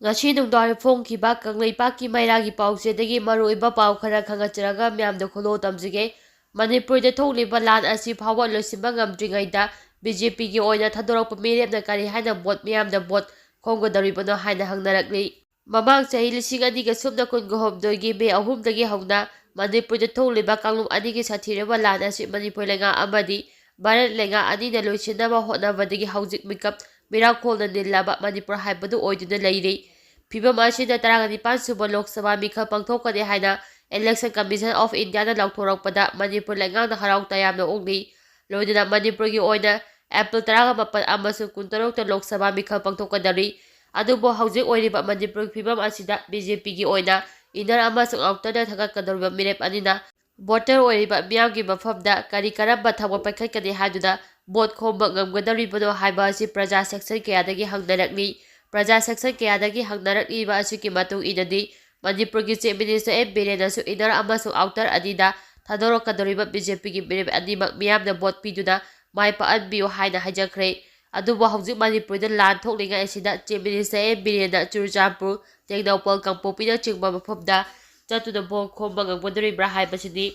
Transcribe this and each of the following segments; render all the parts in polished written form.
Ngasi nungdari phongkiba Kangleipakki Mairagi pausedagi maruiba pau khara khangatjaraga myamda kholo tamjige Manipurda thokliba lan asi phawa loisimba ngamdringaida BJP gi oina thadorakpa mirepna kari haina bot myamda bot khonggodaribano haina hangnarakli Mamang chahi lising aniga sumna kungohomdoi gi me ahumdagi hauna Manipurda thokliba kanglum anigi sathireba lan asi Manipur lenga amadi Bharat lenga anina loisinaba hotnabadagi haujik mikap Mirakolna nilaba Manipur haibadu oiduna leiri Fibam asida Taranipan suba Lok Sabha mikhal pangthokani haina Election Commission of India na lauthorakpada Manipur lengang harau tayamna ongni loidana Manipur gi oina April 14 amasung 16 ta Lok Sabha mikhal pangthokadari adubo haujik oiriba Manipur fibam asida BJP gi oina inner amasung outer da thagatkadorba mirep anina voter oiriba miyamgi mafamda kari karamba thawak paikhatkani haduna vote khomba ngamgadaribano haiba asi praja section kayadagi hangnarakni Praja section kayadagi hangnarakliba asiki matung inadi Manipur gi Chief Minister M. Birenasu inner amasung outer adida thadorokadoriba BJP gi mirep animak miyamna vote piduna mai paanbiyo haina haijakre adubo haujik Manipurda lan thoklinga asida Chief Minister M. Birena Churachandpur Tengnaupal Kangpokpina chingba mafamda chatuna vote khomba ngamgadaribra haibasidi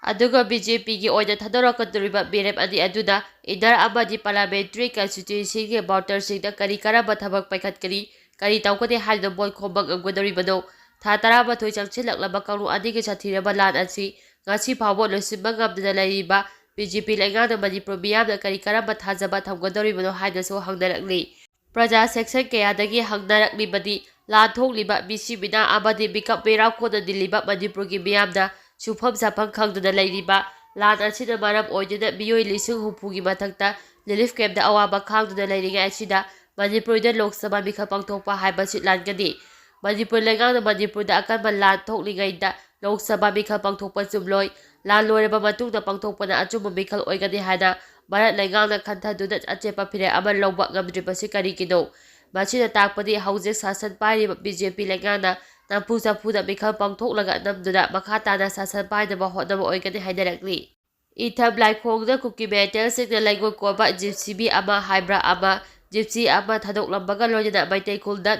Aduga BJP gi oina thadorokadoriba mirep ani aduna inner amadi parliamentary constituency gi voter singna kari karaba thabak paikhatkani kari taukani haina vote khomba ngamgadaribano tha 12 changchilaklaba kanglu anigi sathiraba lan asi ngasi phawo loisimba ngamdana leiriba BJP lengana Manipur miyamna kari karaba thajaba thamgadoribano hainasu hangnarakli Praja section kayadagi hangnaraklibadi lan thokliba misibina amadi mikap merakhona diliba Manipur gi miyamna Sufam sapang khangduna leiriba lan asida maram oiduna miyoi lising hupugi mathakta relief camp da awaba khangduna leiringa asida Manipurda Lok Sabha mikhal pangthokpa haibasi langani Manipur lengana Manipurda akanba lan thoklingaida Lok Sabha mikhal pangthokpa chumloi lan loiraba matungda pangthokpana achumba mikhal oigani haina Bharat lengana khanthaduna achepa phire ama lawba ngamdribasi karigino masida takpadi haujik sasan pairiba BJP lengana Nampu Sapuda mikhal pangthoklaga namduna makha tana sasan painaba hotnaba oigani haidarakli Itham laikhongda Kuki metal singna laigoi koba JCB ama Haibra ama Jeepcy ama thadoklambaga loinana Meetei Khulda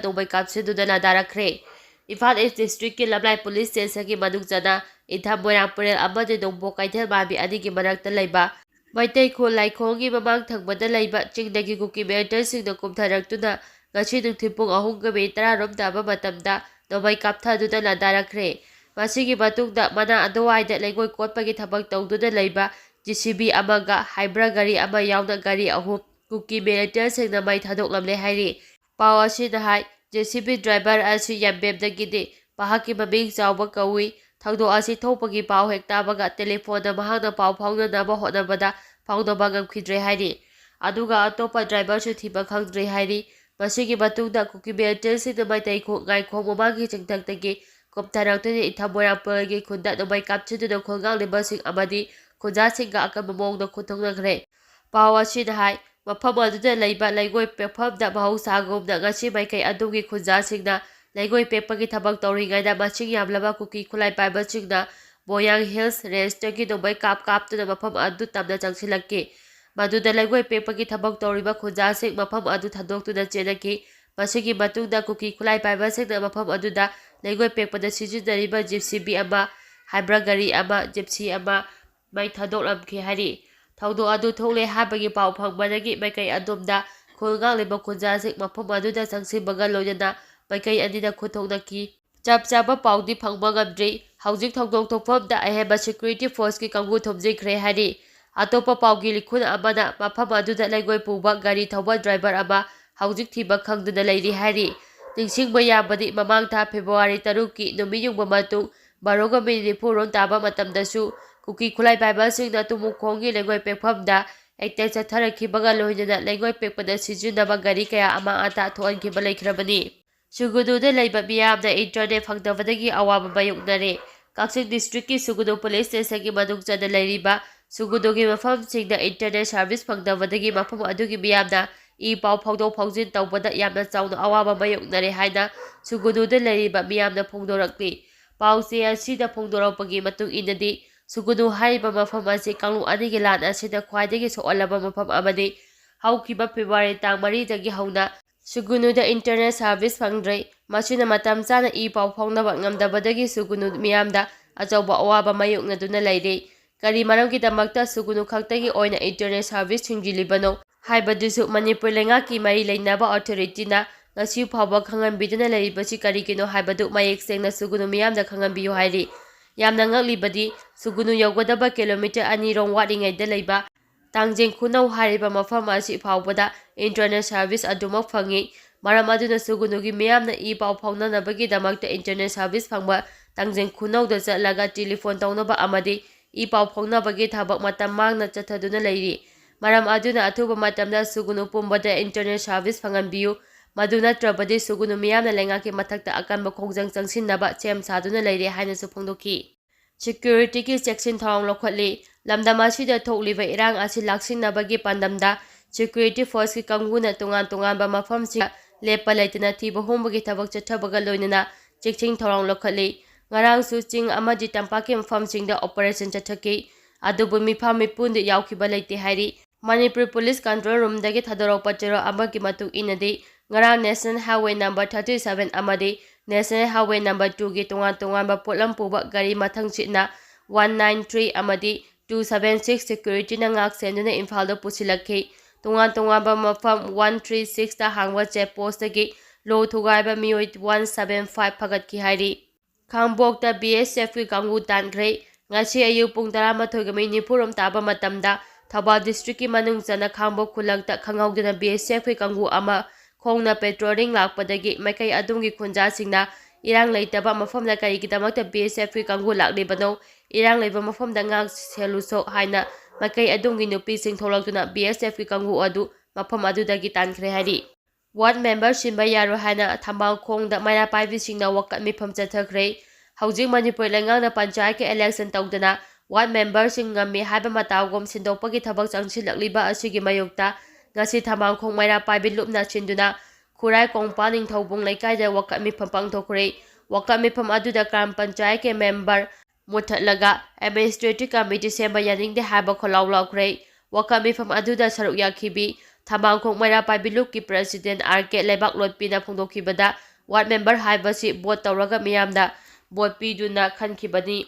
Landarakhre Imphal East District ki Lamlai Police Station ki manungchana Itham Moirangpurel amadi Nongbo Kaithel Mabi anigi manakta leiba Meetei Khul laikhonggi mamang thangbada leiba chingdagi Kuki metal singna kumtharaktuna ngasi nungthil pung 3:10 rom daba matamda Nomai kapthaduna Landarakhre masigi matungda mana aduwaida leigoi kotpagi thabak tawduna leiba JCB amaga Haibra gari ama yauna gari ahum Kuki militant singna mai thadoklamle hairi pau asina hai JCB driver asi yambemdagidi pahaki maming chawba kawi thangdo asi thopagi pau hektabaga telephone mahangna pau phaunanaba hotnabada phaunaba ngamkhidre hairi aduga atopa driver su thiba khangdre hairi masigi matungda Kuki militant singna mai taikho ngaikho mamagi chingthaktagi Komtaraktuni Itham Moirangpurgi khunda nomai kapchiduna khulnganglibasing amadi khunjasinga akanba mawongda khutongnakhre pau asina hai mafam aduda leiba leigoi pekfamda mahausaagumna ngasi maikai adugi khunjasingna leigoi pekpagi thabak tawringaida masing yamlaba Kuki khulai paibasingna Boyang Hills Range-tagi nomai kaptuna mafam adu tamna changsilakki maduda leigoi pekpagi thabak tawriba khunjasing mafam adu thadoktuna chenaki masigi matungda Kuki khulai paibasingna mafam aduda leigoi pekpada sijinariba JCB ama Haibra gari ama Jeepcy ama mai thadoklamkhi hari thaudo adu thokle habagi pau phangbadagi maikai adomda khulngangliba khunjasing mafam aduda changsibaga loinana maikai anina khuthoknaki chapchaba paudi phangba ngamdri haujik thongdok thokfamda aheba security force ki kangu thomjikre hari atopa paugi likhun amana mafam aduda leigoi puba gari thawba driver ama haujik thiba khangduna leiri hari ningsingba yabadi mamang tha February 3 ki numiyungba matung 12:40 taba matamdasu Kuki khulai paibasingna tumukhonggi leigoi pekfamda attack chatharakhibaga loinana leigoi pekpada sijinaba gari kaya ama ata thoankhiba leikrabani Sugududa leiba miyamna internet phangdabadagi awaba mayoknare Kakching district ki Sugudu police station ki manungchana leiriba Sugudugi mafamsingda internet service phangdabadagi mafam adugi miyamna pau phangdok phangjin tawbada yamna chawna awaba mayoknare haina Sugududa leiriba miyamna phongdorakli pauche asida phongdorakpagi matung inadi Sugudu haiba mafam asi kanglu anigi lan asida khwaidagi soalaba mafam amadi haukiba February tang 3 dagi hauna Sugunuda internet service phangdrai ꯃꯁꯤꯅ ꯃꯇꯝ ꯆꯥꯅ E ꯄꯥꯎ ꯐꯥꯎꯅꯕ ꯉꯝꯗꯕꯗꯒꯤ ꯁꯨꯒꯨꯅꯨ ꯃꯤꯌꯥꯝꯗ ꯑꯆꯧꯕ ꯑꯋꯥꯕ ꯃꯥꯌꯣꯛꯅꯗꯨꯅ ꯂꯩꯔꯤ꯫ ꯀꯔꯤ ꯃꯔꯝꯒꯤꯗꯃꯛꯇ ꯁꯨꯒꯨꯅꯨ ꯈꯛꯇꯒꯤ ꯑꯣꯏꯅ ꯏꯟꯇꯔꯅꯦꯠ ꯁꯥꯔꯚꯤꯁ ꯊꯤꯡꯖꯤꯜꯂꯤꯕꯅꯣ ꯍꯥꯏꯕꯗꯨꯁꯨ ꯃꯅꯤꯄꯨꯔ ꯂꯩꯉꯥꯛꯀꯤ ꯃꯔꯤ ꯂꯩꯅꯕ ꯑꯣꯊꯣꯔꯤꯇꯤꯅ ꯉꯁꯤ ꯐꯥꯎꯕ ꯈꯪꯍꯟꯕꯤꯗꯨꯅ ꯂꯩꯔꯤꯕꯁꯤ ꯀꯔꯤꯒꯤꯅꯣ ꯍꯥꯏꯕꯗꯨ ꯃꯌꯦꯛ ꯁꯦꯡꯅ ꯁꯨꯒꯨꯅꯨ ꯃꯤꯌꯥꯝꯗ ꯈꯪꯍꯟꯕꯤꯌꯨ ꯍꯥꯏꯔꯤ꯫ ꯌꯥꯝꯅ ꯉꯛꯂꯤꯕꯗꯤ ꯁꯨꯒꯨꯅꯨ ꯌꯧꯒꯗꯕ ꯀꯤꯂꯣꯃꯤꯇꯔ 2ꯔꯣꯝ ꯋꯥꯠꯂꯤꯉꯩꯗ ꯂꯩꯕ ꯇꯥꯡꯖꯦꯡ ꯈꯨꯅꯧ ꯍꯥꯏꯔꯤꯕ ꯃꯐꯝ ꯑꯁꯤ ꯐꯥꯎꯕꯗ ꯏꯟꯇꯔꯅꯦꯠ ꯁꯥꯔꯚꯤꯁ ꯑꯗꯨꯃꯛ ꯐꯪꯏ꯫ ꯃꯔꯝ ꯑꯗꯨꯅ ꯁꯨꯒꯨꯅꯨꯒꯤ ꯃꯤꯌꯥꯝꯅ ꯏ ꯄꯥꯎ ꯐꯥꯎꯅꯅꯕꯒꯤꯗꯃꯛꯇ ꯏꯟꯇꯔꯅꯦꯠ ꯁꯥꯔꯚꯤꯁ ꯐꯪꯕ ꯇꯥꯡꯖꯦꯡ ꯈꯨꯅꯧꯗ ꯆꯠꯂꯒ ꯇꯦꯂꯤꯐꯣꯟ ꯇꯧꯅꯕ ꯑꯃꯗꯤ ꯏ ꯄꯥꯎ ꯐꯥꯎꯅꯕꯒꯤ ꯊꯕꯛ ꯃꯇꯝ ꯃꯥꯡꯅ ꯆꯠꯊꯗꯨꯅ ꯂꯩꯔꯤ꯫ ꯃꯔꯝ ꯑꯗꯨꯅ ꯑꯊꯨꯕ ꯃꯇꯝꯗ ꯁꯨꯒꯨꯅꯨ ꯄꯨꯝꯕꯗ ꯏꯟꯇꯔꯅꯦꯠ ꯁꯥꯔꯚꯤꯁ ꯐꯪꯍꯟꯕꯤꯌꯨ꯫ ꯃꯗꯨ ꯅꯠꯇ꯭ꯔꯕꯗꯤ ꯁꯨꯒꯨꯅꯨ ꯃꯤꯌꯥꯝꯅ ꯂꯩꯉꯥꯛꯀꯤ ꯃꯊꯛꯇ ꯑꯀꯟꯕ ꯈꯣꯡꯖꯪ ꯆꯪꯁꯤꯟꯅꯕ ꯁꯦꯝ ꯁꯥꯗꯨꯅ ꯂꯩꯔꯦ ꯍꯥꯏꯅꯁꯨ ꯐꯣꯡꯗꯣꯛꯈꯤ꯫ ꯁꯦꯀ꯭ꯌꯨꯔꯤꯇꯤꯒꯤ ꯆꯦꯛꯁꯤꯟ ꯊꯧꯔꯥꯡ ꯂꯧꯈꯠꯂꯤ꯫ ꯂꯝꯗꯝ ꯑꯁꯤꯗ ꯊꯣꯛꯂꯤꯕ ꯏꯔꯥꯡ ꯑꯁꯤ ꯂꯥꯛꯁꯤꯟꯅꯕꯒꯤ ꯄꯥꯟꯗꯝꯗ ꯁꯦꯀ꯭ꯌꯨꯔꯤꯇꯤ ꯐꯣꯔꯁꯀꯤ ꯀꯥꯡꯕꯨꯅ ꯇꯣꯉꯥꯟ ꯇꯣꯉꯥꯟꯕ ꯃꯐꯝꯁꯤꯡꯗ ꯂꯦꯞꯄ ꯂꯩꯇꯅ ꯊꯤꯕ ꯍꯨꯝꯕꯒꯤ ꯊꯕꯛ ꯆꯠꯊꯕꯒ ꯂꯣꯏꯅꯅ ꯆꯦꯛꯁꯤꯟ ꯊꯧꯔꯥꯡ ꯂꯧꯈꯠꯂꯤ꯫ ꯉꯔꯥꯡꯁꯨ ꯆꯤꯡ ꯑꯃꯗꯤ ꯇꯝꯄꯥꯛꯀꯤ ꯃꯐꯝꯁꯤꯡꯗ ꯑꯣꯄꯔꯦꯁꯟ ꯆꯠꯊꯈꯤ꯫ ꯑꯗꯨꯕꯨ ꯃꯤꯐꯝ ꯃꯤꯄꯨꯟꯗꯤ ꯌꯥꯎꯈꯤꯕ ꯂꯩꯇꯦ ꯍꯥꯏꯔꯤ꯫ ꯃꯅꯤꯄꯨꯔ ꯄꯨꯂꯤꯁ ꯀꯟꯇ꯭ꯔꯣꯜ ꯔꯨꯝꯗꯒꯤ ꯊꯥꯗꯣꯔꯛꯄ ꯆꯦꯔꯣꯜ ꯑꯃꯒꯤ ꯃꯇꯨꯡ ꯏꯟꯅꯗꯤ ꯉꯔꯥꯡ ꯅꯦꯁꯅꯦꯜ ꯍꯥꯏꯋꯦ ꯅꯝꯕꯔ 37 ꯑꯃꯗꯤ ꯅꯦꯁꯅꯦꯜ ꯍꯥꯏꯋꯦ ꯅꯝꯕꯔ 2ꯒꯤ ꯇꯣꯉꯥꯟ ꯇꯣꯉꯥꯟꯕ ꯄꯣꯠꯂꯝ ꯄꯨꯕ ꯒꯥꯔꯤ ꯃꯊꯪꯁꯤꯠꯅ 193 ꯑꯃꯗꯤ 276 ꯁꯦꯀ꯭ꯌꯨꯔꯤꯇꯤꯅ ꯉꯥꯛ ꯁꯦꯟꯗꯨꯅ ꯏꯝꯐꯥꯜꯗ ꯄꯨꯁꯤꯜꯂꯛꯈꯤ꯫ ꯇꯣꯉꯥꯟ ꯇꯣꯉꯥꯟꯕ ꯃꯐꯝ 136ꯇ ꯍꯥꯡꯕ ꯆꯦꯛꯄꯣꯁꯇꯒꯤ ꯂꯣ ꯊꯨꯒꯥꯏꯕ ꯃꯤꯑꯣꯏ 175 ꯐꯒꯠꯈꯤ ꯍꯥꯏꯔꯤ꯫ ꯈꯥꯡꯕꯣꯛꯇ BSFꯀꯤ ꯀꯥꯡꯕꯨ ꯇꯥꯟꯈ꯭ꯔꯦ꯫ ꯉꯁꯤ ꯑꯌꯨꯛ ꯄꯨꯡ 11:40 ꯇꯥꯕ ꯃꯇꯝꯗ ꯊꯧꯕꯥꯜ ꯗꯤꯁꯇ꯭ꯔꯤꯛꯀꯤ ꯃꯅꯨꯡ ꯆꯟꯅ ꯈꯥꯡꯕꯣꯛ ꯈꯨꯜꯂꯛꯇ ꯈꯪꯍꯧꯗꯅ BSFꯀꯤ ꯀꯥꯡꯕꯨ ꯑꯃ ꯈꯣꯡꯅ ꯄꯦꯇ꯭ꯔꯣꯂꯤꯡ ꯂꯥꯛꯄꯗꯒꯤ ꯃꯥꯏꯀꯩ ꯑꯗꯣꯝꯒꯤ ꯈꯨꯟꯖꯥꯁꯤꯡꯅ ꯏꯔꯥꯡ ꯂꯩꯇꯕ ꯃꯐꯝꯗ ꯀꯔꯤꯒꯤꯗꯃꯛꯇ BSFꯀꯤ ꯀꯥꯡꯕꯨ ꯂꯥꯛꯂꯤꯕꯅꯣ, ꯏꯔꯥꯡ ꯂꯩꯕ ꯃꯐꯝꯗ ꯉꯥꯛ ꯁꯦꯜꯂꯨꯁꯣ ꯍꯥꯏꯅ ꯃꯥꯏꯀꯩ ꯑꯗꯣꯝꯒꯤ ꯅꯨꯄꯤꯁꯤꯡ ꯊꯣꯛꯂꯛꯇꯨꯅ BSFꯀꯤ ꯀꯥꯡꯕꯨ ꯑꯗꯨ ꯃꯐꯝ ꯑꯗꯨꯗꯒꯤ ꯇꯥꯟꯈ꯭ꯔꯦ ꯍꯥꯏꯔꯤ꯫ ꯋꯥꯔꯗ ꯃꯦꯝꯕꯔ ꯁꯤꯟꯕ ꯌꯥꯔꯣꯏ ꯍꯥꯏꯅ ꯊꯝꯕꯥꯜꯈꯣꯡꯗ ꯃꯩꯔꯥ ꯄꯥꯏꯕꯤꯁꯤꯡꯅ ꯋꯥꯀꯠ ꯃꯤꯐꯝ ꯆꯠꯊꯈ꯭ꯔꯦ꯫ ꯍꯧꯖꯤꯛ ꯃꯅꯤꯄꯨꯔ ꯂꯩꯉꯥꯛꯅ ꯄꯟꯆꯥꯌꯠꯀꯤ ꯏꯂꯦꯛꯁꯟ ꯇꯧꯗꯅ ꯋꯥꯔꯗ ꯃꯦꯝꯕꯔꯁꯤꯡ ꯉꯝꯃꯤ ꯍꯥꯏꯕ ꯃꯇꯥꯒꯨꯝ ꯁꯤꯟꯗꯣꯛꯄꯒꯤ ꯊꯕꯛ ꯆꯪꯁꯤꯜꯂꯛꯂꯤꯕ ꯑꯁꯤꯒꯤ ꯃꯥꯌꯣꯛꯇ ꯉꯁꯤ ꯊꯝꯕꯥꯜꯈꯣꯡ ꯃꯩꯔꯥ ꯄꯥꯏꯕꯤ ꯂꯨꯞꯅ ꯁꯤꯟꯗꯨꯅ ꯈꯨꯔꯥꯏ ꯀꯣꯡꯄꯥꯜ ꯅꯤꯡꯊꯧꯕꯨꯡ ꯂꯩꯀꯥꯏꯗ ꯋꯥꯀꯠ ꯃꯤꯐꯝ ꯄꯥꯡꯊꯣꯛꯈ꯭ꯔꯦ꯫ ꯋꯥꯀꯠ ꯃꯤꯐꯝ ꯑꯗꯨꯗ ꯒ꯭ꯔꯥꯝ ꯄꯟꯆꯥꯌꯠꯀꯤ ꯃꯦꯝꯕꯔ ꯃꯨꯠꯊꯠꯂꯒ ꯑꯦꯗꯃꯤꯅꯤꯁꯇ꯭ꯔꯦꯇꯤꯚ ꯀꯝꯃꯤꯇꯤ ꯁꯦꯝꯕ ꯌꯥꯅꯤꯡꯗꯦ ꯍꯥꯏꯕ ꯈꯣꯜꯂꯥꯎ ꯂꯥꯎꯈ꯭ꯔꯦ꯫ ꯋꯥꯀꯠ ꯃꯤꯐꯝ ꯑꯗꯨꯗ ꯁꯔꯨꯛ ꯌꯥꯈꯤꯕꯤ ꯊꯝꯕꯥꯜꯈꯣꯡ ꯃꯩꯔꯥ ꯄꯥꯏꯕꯤ ꯂꯨꯞꯀꯤ ꯄ꯭ꯔꯁꯤꯗꯦꯟꯠ RK ꯂꯩꯕꯥꯛꯂꯣꯠꯄꯤꯅ ꯐꯣꯡꯗꯣꯛꯈꯤꯕꯗ ꯋꯥꯔꯗ ꯃꯦꯝꯕꯔ ꯍꯥꯏꯕꯁꯤ ꯚꯣꯠ ꯇꯧꯔꯒ ꯃꯤꯌꯥꯝꯅ ꯚꯣꯠ ꯄꯤꯗꯨꯅ ꯈꯟꯈꯤꯕꯅꯤ꯫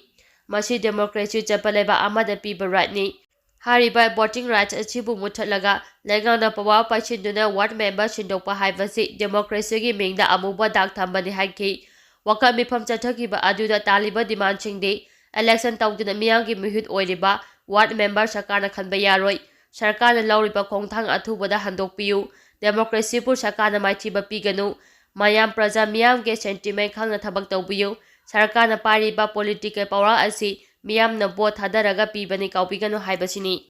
ꯃꯁꯤ ꯗꯦꯃꯣꯀ꯭ꯔꯦꯁꯤ ꯆꯠꯄ ꯂꯩꯕꯥꯛ ꯑꯃꯗ ꯄꯤꯕ ꯔꯥꯏꯠꯅꯤ꯫ ꯍꯥꯏꯔꯤꯕ ꯚꯣꯇꯤꯡ ꯔꯥꯏꯠꯁ ꯑꯁꯤꯕꯨ ꯃꯨꯠꯊꯠꯂꯒ ꯂꯩꯉꯥꯛꯅ ꯄꯋꯥꯔ ꯄꯥꯏꯁꯤꯟꯗꯨꯅ ꯋꯥꯔꯗ ꯃꯦꯝꯕꯔ ꯁꯤꯟꯗꯣꯛꯄ ꯍꯥꯏꯕꯁꯤ ꯗꯦꯃꯣꯀ꯭ꯔꯦꯁꯤꯒꯤ ꯃꯤꯡꯗ ꯑꯃꯨꯕ ꯗꯥꯛ ꯊꯝꯕꯅꯤ ꯍꯥꯏꯈꯤ꯫ ꯋꯥꯀꯠ ꯃꯤꯐꯝ ꯆꯠꯊꯈꯤꯕ ꯑꯗꯨꯗ ꯇꯥꯜꯂꯤꯕ ꯗꯤꯃꯥꯟꯗꯁꯤꯡꯗꯤ ꯏꯂꯦꯛꯁꯟ ꯇꯧꯗꯨꯅ ꯃꯤꯌꯥꯝꯒꯤ ꯃꯤꯍꯨꯠ ꯑꯣꯏꯔꯤꯕ ꯋꯥꯔꯗ ꯃꯦꯝꯕꯔ ꯁꯔꯀꯥꯔꯅ ꯈꯟꯕ ꯌꯥꯔꯣꯏ, ꯁꯔꯀꯥꯔꯅ ꯂꯧꯔꯤꯕ ꯈꯣꯡꯊꯥꯡ ꯑꯊꯨꯕꯗ ꯍꯟꯗꯣꯛꯄꯤꯌꯨ, ꯗꯦꯃꯣꯀ꯭ꯔꯦꯁꯤꯕꯨ ꯁꯔꯀꯥꯔꯅ ꯃꯥꯏꯊꯤꯕ ꯄꯤꯒꯅꯨ, ꯃꯌꯥꯝ ꯄ꯭ꯔꯖꯥ ꯃꯤꯌꯥꯝꯒꯤ ꯁꯦꯟꯇꯤꯃꯦꯟꯠ ꯈꯪꯅ ꯊꯕꯛ ꯇꯧꯕꯤꯌꯨ, ꯁꯔꯀꯥꯔꯅ ꯄꯥꯏꯔꯤꯕ ꯄꯣꯂꯤꯇꯤꯀꯦꯜ ꯄꯥꯋꯔ ꯑꯁꯤ ꯃꯤꯌꯥꯝꯅ ꯚꯣꯠ ꯊꯥꯗꯔꯒ ꯄꯤꯕꯅꯤ ꯀꯥꯎꯕꯤꯒꯅꯨ ꯍꯥꯏꯕꯁꯤꯅꯤ꯫